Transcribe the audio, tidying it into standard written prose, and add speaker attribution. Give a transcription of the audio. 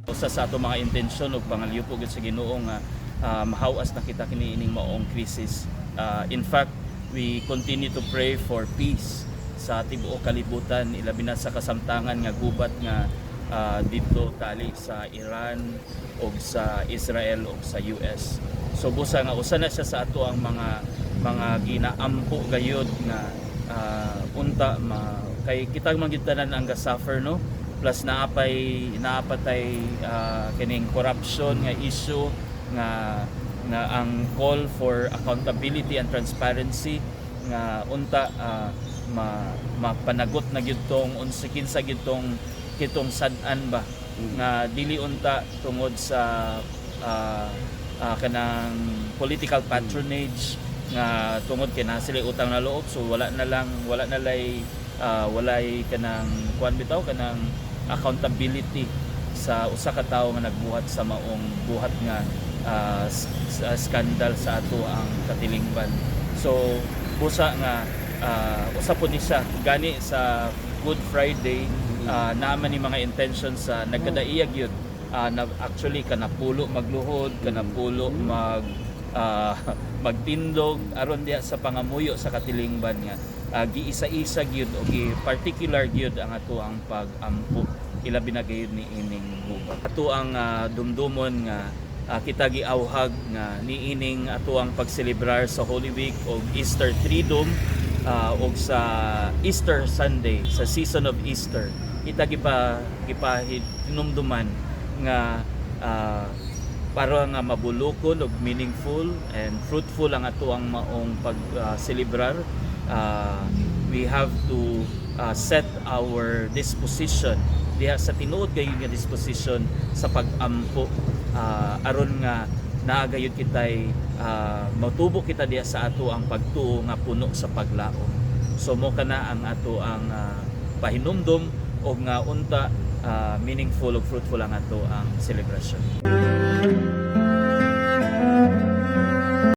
Speaker 1: Usa sa ato mga intensyon ug pangalyupog sa Ginoo nga mahawas na kita kini ining maong krisis. In fact, we continue to pray for peace sa tibuok kalibutan, ilabi na sa kasamtangan nga gubat nga dito tali sa Iran o sa Israel o sa US. So busa nga usa na siya sa ato ang mga ginaampo gayud nga unta kay kitang magitanan ang ga-suffer, no, plus naapatay kining corruption nga issue nga ang call for accountability and transparency nga unta mapanagot na gyud tong unsa kinsa gyud kitong sad-an ba nga dili unta tungod sa kanang political patronage nga tungod kay na sila utang na loob, so wala walay kanang kuan bitaw kanang accountability sa usa ka tawo nga nagbuhat sa maong buhat nga skandal sa ato ang katilingban. So busa nga usa po ni siya gani sa Good Friday, naman ni mga intentions sa nagkadaiyag yun na actually kanapulo magluhod, kanapulo magtindog aron diha sa pangamuyo sa katilingban nga giisa-isa gyud o particular gyud ang ato ang pag-ampo ilabi na gayud ni ining gubat. Ato ang dumdumon nga kita giawhag nga niining ato ang pagselebrar sa Holy Week o Easter Triduum o sa Easter Sunday, sa season of Easter. Kita hinumduman nga para nga mabulukon ug meaningful and fruitful ang ato ang maong pag-celebrar. We have to set our disposition diha sa tinuod gayud nga disposition sa pag-ampo aron nga naagayod kitay matubo kita diha sa ato ang pagtuo nga puno sa paglaom. So mo kana ang ato ang pahinumdom o nga unta meaningful ug fruitful ang ato ang celebration.